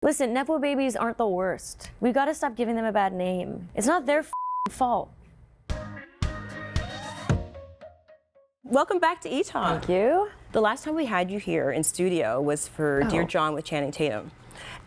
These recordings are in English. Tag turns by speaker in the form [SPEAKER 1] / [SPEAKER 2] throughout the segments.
[SPEAKER 1] Listen, Nepo Babies aren't the worst. We gotta stop giving them a bad name. It's not their fault.
[SPEAKER 2] Welcome back to Etalk.
[SPEAKER 1] Thank you.
[SPEAKER 2] The last time we had you here in studio was for Dear John with Channing Tatum.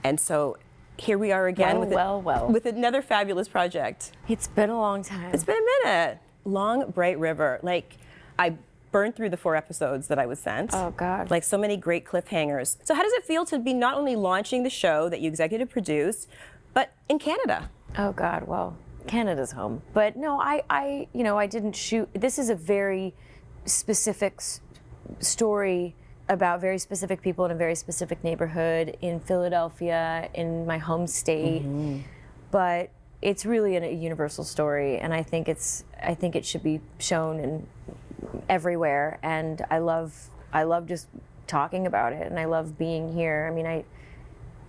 [SPEAKER 2] And so here we are again with another fabulous project.
[SPEAKER 1] It's been a long time.
[SPEAKER 2] It's been a minute. Long Bright River. Like, I burned through the 4 episodes that I was sent.
[SPEAKER 1] Oh God.
[SPEAKER 2] Like so many great cliffhangers. So how does it feel to be not only launching the show that you executive produced, but in Canada?
[SPEAKER 1] Oh God, well, Canada's home. But no, I didn't shoot. This is a very specific story about very specific people in a very specific neighborhood in Philadelphia, in my home state. But it's really a universal story, and I think it should be shown in everywhere. And I love just talking about it, and I love being here. I mean,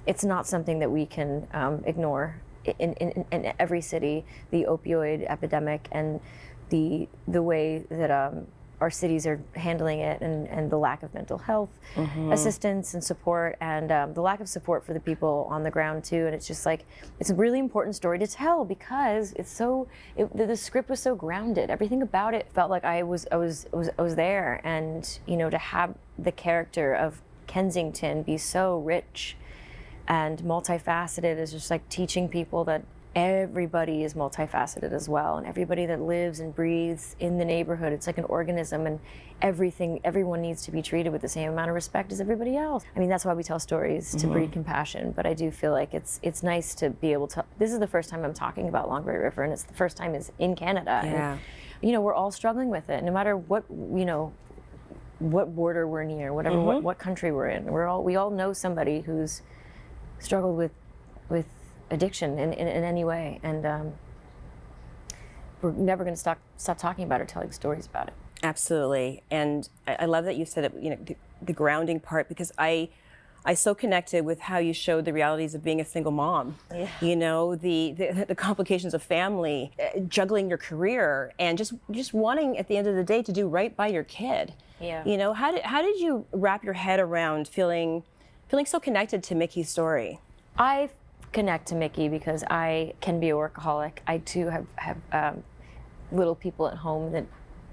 [SPEAKER 1] it's not something that we can ignore in every city. The opioid epidemic and the way that our cities are handling it, and the lack of mental health assistance and support, and the lack of support for the people on the ground too. And it's just like, it's a really important story to tell because the script was so grounded. Everything about it felt like I was there, and to have the character of Kensington be so rich and multifaceted is just like teaching people that everybody is multifaceted as well, and everybody that lives and breathes in the neighborhood, it's like an organism, and everyone needs to be treated with the same amount of respect as everybody else. I mean, that's why we tell stories, to breed compassion, but I do feel like it's nice to be able to, this is the first time I'm talking about Long Bright River, and it's the first time it's in Canada.
[SPEAKER 2] Yeah.
[SPEAKER 1] And, we're all struggling with it, no matter what, what border we're near, whatever, what country we're in. We all know somebody who's struggled with addiction in any way, and we're never going to stop talking about it or telling stories about it. Absolutely.
[SPEAKER 2] And I love that you said it, the grounding part, because I so connected with how you showed the realities of being a single mom.
[SPEAKER 1] Yeah.
[SPEAKER 2] The complications of family, juggling your career, and just wanting at the end of the day to do right by your kid.
[SPEAKER 1] Yeah.
[SPEAKER 2] How did you wrap your head around feeling so connected to Mickey's story?
[SPEAKER 1] I connect to Mickey because I can be a workaholic. I too have little people at home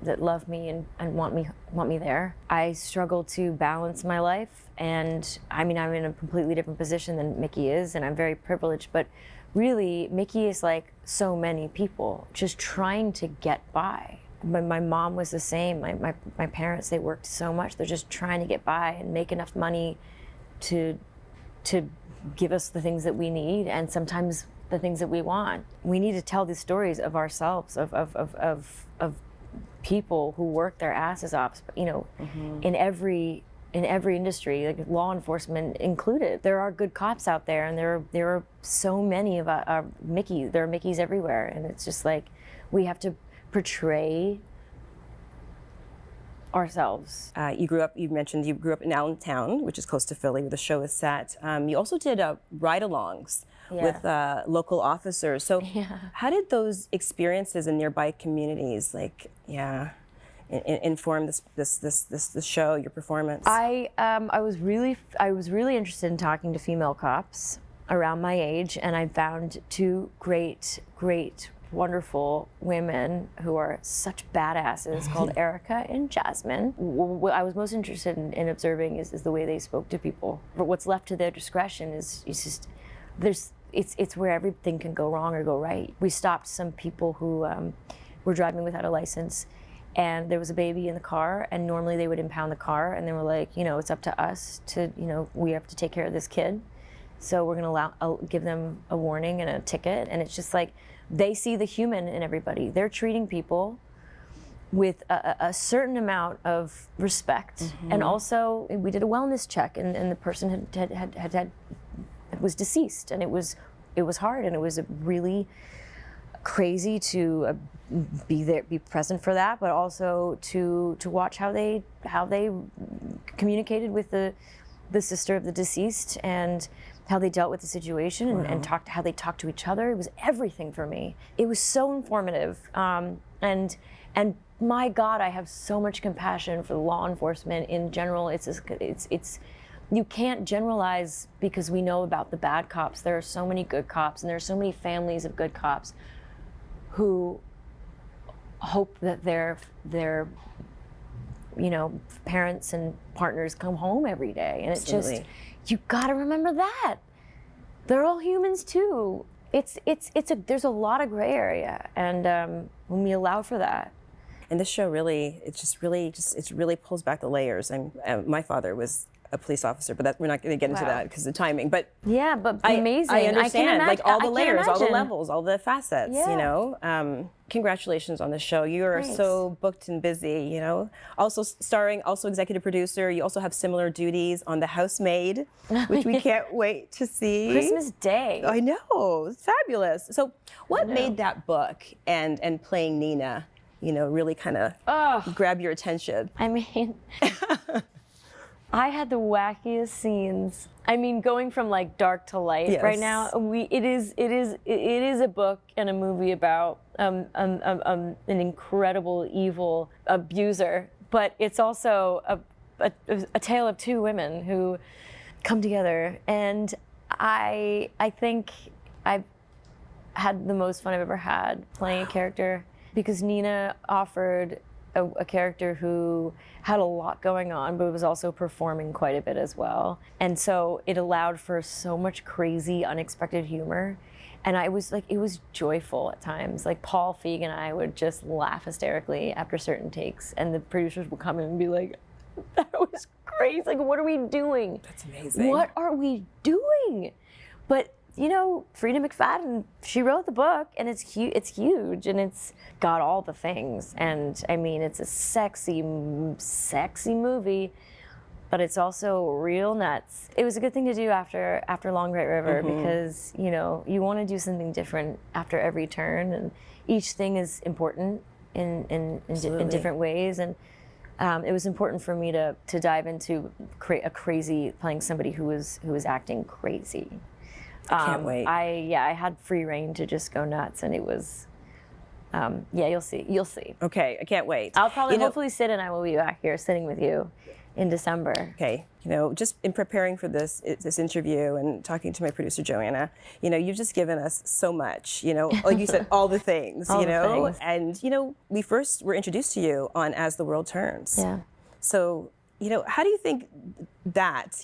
[SPEAKER 1] that love me and want me there. I struggle to balance my life, and I mean, I'm in a completely different position than Mickey is, and I'm very privileged, but really Mickey is like so many people just trying to get by. My mom was the same. My parents, they worked so much. They're just trying to get by and make enough money to give us the things that we need, and sometimes the things that we want. We need to tell these stories of ourselves, of people who work their asses off, in every industry, like law enforcement included. There are good cops out there, and there are so many of our Mickeys. There are Mickeys everywhere, and it's just like we have to portray ourselves.
[SPEAKER 2] You mentioned you grew up in Allentown, which is close to Philly, where the show is set. You also did ride-alongs with local officers. So how did those experiences in nearby communities, inform this show, your performance?
[SPEAKER 1] I was really interested in talking to female cops around my age, and I found 2 great wonderful women who are such badasses called Erica and Jasmine. What I was most interested in observing is the way they spoke to people. But what's left to their discretion is it's where everything can go wrong or go right. We stopped some people who were driving without a license, and there was a baby in the car, and normally they would impound the car, and they were like, it's up to us to, we have to take care of this kid. So we're gonna give them a warning and a ticket, and it's just like, they see the human in everybody. They're treating people with a certain amount of respect, and also we did a wellness check, and the person was deceased, and it was hard, and it was really crazy to be present for that, but also to watch how they communicated with the sister of the deceased, and how they dealt with the situation, and how they talked to each other. It was everything for me. It was so informative, and my God, I have so much compassion for law enforcement in general. It's you can't generalize because we know about the bad cops. There are so many good cops, and there are so many families of good cops who hope that their parents and partners come home every day. And
[SPEAKER 2] Absolutely.
[SPEAKER 1] it just, you gotta remember that. They're all humans too. There's a lot of gray area, and when we allow for that.
[SPEAKER 2] And this show really, it really pulls back the layers. My father was a police officer, but we're not going to get into that because of the timing. But
[SPEAKER 1] yeah, but amazing.
[SPEAKER 2] I understand, like all the
[SPEAKER 1] I
[SPEAKER 2] layers, all the
[SPEAKER 1] imagine.
[SPEAKER 2] levels, all the facets.
[SPEAKER 1] Yeah.
[SPEAKER 2] Congratulations on the show. You are
[SPEAKER 1] Thanks.
[SPEAKER 2] so booked and busy. Also starring, also executive producer. You also have similar duties on The Housemaid, which we can't wait to see.
[SPEAKER 1] Christmas Day.
[SPEAKER 2] I know, it's fabulous. So, what made that book and playing Nina, really kind of grab your attention?
[SPEAKER 1] I mean, I had the wackiest scenes. I mean, going from like dark to light
[SPEAKER 2] Yes.
[SPEAKER 1] right now. It is a book and a movie about an incredible evil abuser, but it's also a tale of two women who come together. And I think I've had the most fun I've ever had playing a character, because Nina offered a character who had a lot going on, but was also performing quite a bit as well. And so it allowed for so much crazy, unexpected humor. And it was joyful at times. Like Paul Feig and I would just laugh hysterically after certain takes, and the producers would come in and be like, that was crazy. Like, what are we doing?
[SPEAKER 2] That's amazing.
[SPEAKER 1] What are we doing? But Frida McFadden, she wrote the book, and it's huge, and it's got all the things. And I mean, it's a sexy movie, but it's also real nuts. It was a good thing to do after Long Great River, because you want to do something different after every turn, and each thing is important in different ways. And it was important for me to dive into playing somebody who was acting crazy.
[SPEAKER 2] Can't wait.
[SPEAKER 1] I had free reign to just go nuts, and it was, you'll see.
[SPEAKER 2] Okay, I can't wait.
[SPEAKER 1] I'll probably, hopefully Sid and I will be back here sitting with you in December.
[SPEAKER 2] Okay, just in preparing for this interview and talking to my producer Joanna, you've just given us so much. Like you said, all the things.
[SPEAKER 1] All the things.
[SPEAKER 2] And we first were introduced to you on As the World Turns.
[SPEAKER 1] Yeah.
[SPEAKER 2] So how do you think that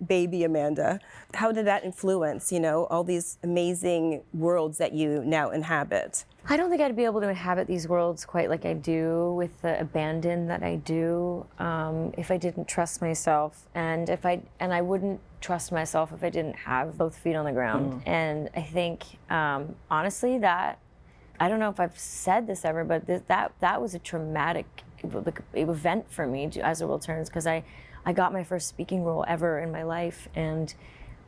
[SPEAKER 2] baby Amanda, how did that influence all these amazing worlds that you now inhabit?
[SPEAKER 1] I don't think I'd be able to inhabit these worlds quite like I do, with the abandon that I do, if I didn't trust myself, and I wouldn't trust myself if I didn't have both feet on the ground. And I think, honestly, that, I don't know if I've said this ever, but that was a traumatic event for me, As the World Turns, because I got my first speaking role ever in my life, and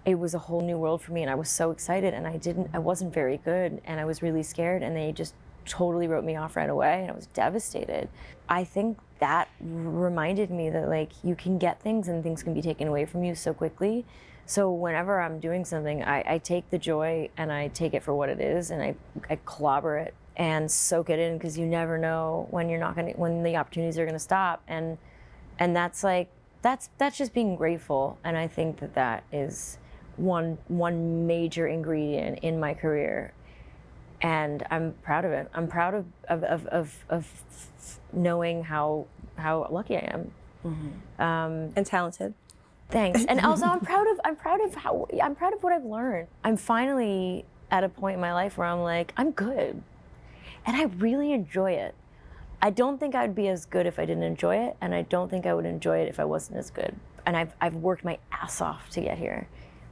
[SPEAKER 1] it was a whole new world for me, and I was so excited, and I wasn't very good, and I was really scared, and they just totally wrote me off right away, and I was devastated. I think that reminded me that, like, you can get things and things can be taken away from you so quickly. So whenever I'm doing something, I take the joy and I take it for what it is, and I clobber it and soak it in, because you never know when when the opportunities are gonna stop, and that's just being grateful. And I think that is one major ingredient in my career, and I'm proud of it. I'm proud of knowing how lucky I am.
[SPEAKER 2] And talented.
[SPEAKER 1] Thanks. And also I'm proud of what I've learned. I'm finally at a point in my life where I'm like, I'm good. And I really enjoy it. I don't think I'd be as good if I didn't enjoy it, and I don't think I would enjoy it if I wasn't as good. And I've worked my ass off to get here.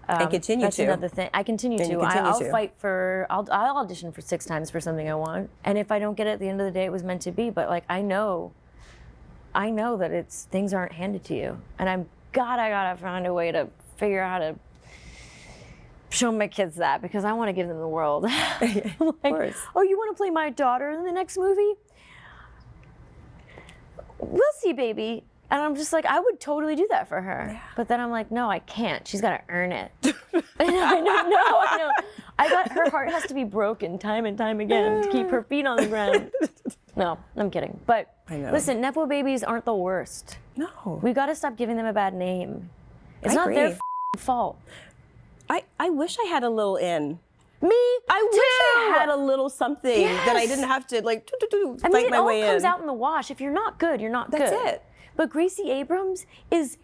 [SPEAKER 2] And continue
[SPEAKER 1] that's
[SPEAKER 2] to.
[SPEAKER 1] That's another thing. I continue
[SPEAKER 2] And
[SPEAKER 1] to.
[SPEAKER 2] you continue
[SPEAKER 1] I'll
[SPEAKER 2] to.
[SPEAKER 1] fight for. I'll audition for 6 times for something I want, and if I don't get it at the end of the day, it was meant to be. But like I know that things aren't handed to you, and I gotta find a way to figure out how to show my kids that, because I want to give them the world. Like,
[SPEAKER 2] of course.
[SPEAKER 1] Oh, you want to play my daughter in the next movie? We'll see, baby. And I'm just like, I would totally do that for her. Yeah. But then I'm like, no, I can't. She's got to earn it. I know. Her heart has to be broken time and time again to keep her feet on the ground. No, I'm kidding. But
[SPEAKER 2] I know.
[SPEAKER 1] Listen, Nepo babies aren't the worst.
[SPEAKER 2] No.
[SPEAKER 1] We got to stop giving them a bad name. It's not their fault.
[SPEAKER 2] I wish I had a little in.
[SPEAKER 1] Me
[SPEAKER 2] I
[SPEAKER 1] too.
[SPEAKER 2] wish I had a little something that I didn't have to like fight my way in.
[SPEAKER 1] It all comes out in the wash. If you're not good, you're not good.
[SPEAKER 2] That's it.
[SPEAKER 1] But Gracie Abrams is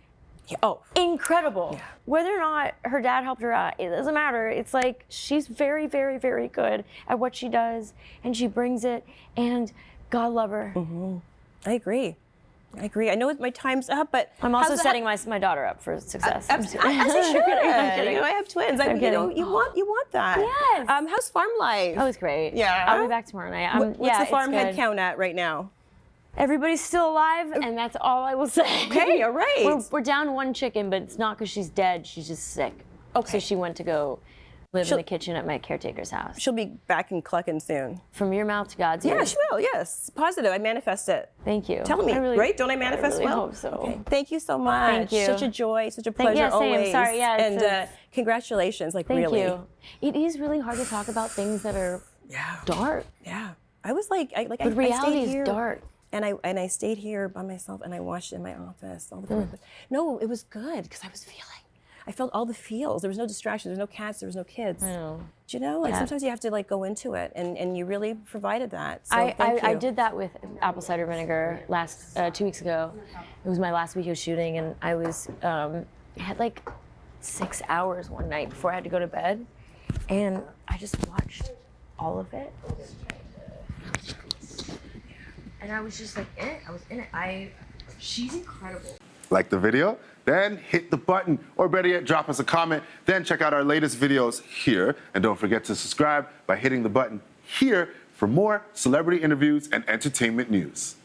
[SPEAKER 1] incredible. Yeah. Whether or not her dad helped her out, it doesn't matter. It's like she's very, very, very good at what she does, and she brings it, and God love her.
[SPEAKER 2] Mm-hmm. I agree. I know my time's up, but
[SPEAKER 1] I'm also setting my daughter up for success.
[SPEAKER 2] As you should. I'm kidding. You know, I have twins. You want that.
[SPEAKER 1] Yes.
[SPEAKER 2] How's farm life?
[SPEAKER 1] Oh, it's great.
[SPEAKER 2] Yeah.
[SPEAKER 1] I'll be back tomorrow night.
[SPEAKER 2] What's the farm head count at right now?
[SPEAKER 1] Everybody's still alive, and that's all I will say.
[SPEAKER 2] Okay, all right.
[SPEAKER 1] We're down one chicken, but it's not because she's dead. She's just sick.
[SPEAKER 2] Okay.
[SPEAKER 1] So she went to go live in the kitchen at my caretaker's house.
[SPEAKER 2] She'll be back in clucking soon.
[SPEAKER 1] From your mouth to God's ears.
[SPEAKER 2] Yeah, she will. Yes, positive. I manifest it.
[SPEAKER 1] Thank you.
[SPEAKER 2] Tell me, right? Don't I manifest
[SPEAKER 1] I really
[SPEAKER 2] well?
[SPEAKER 1] hope so.
[SPEAKER 2] Okay. Thank you so much.
[SPEAKER 1] Thank you.
[SPEAKER 2] Such a joy, such a pleasure always.
[SPEAKER 1] Sorry,
[SPEAKER 2] and congratulations,
[SPEAKER 1] Thank
[SPEAKER 2] really.
[SPEAKER 1] you. It is really hard to talk about things that are dark.
[SPEAKER 2] Yeah. I was like,
[SPEAKER 1] but reality is dark.
[SPEAKER 2] And I stayed here by myself, and I watched in my office all the time. No, it was good because I felt all the feels. There was no distractions. There was no cats. There was no kids.
[SPEAKER 1] I know.
[SPEAKER 2] Do you know? Like sometimes you have to like go into it, and you really provided that. So thank you.
[SPEAKER 1] I did that with apple cider vinegar 2 weeks ago. It was my last week of shooting, and I was I had like 6 hours one night before I had to go to bed, and I just watched all of it. And I was just like in it. I was in it. She's incredible.
[SPEAKER 3] Like the video? Then hit the button, or better yet, drop us a comment. Then check out our latest videos here. And don't forget to subscribe by hitting the button here for more celebrity interviews and entertainment news.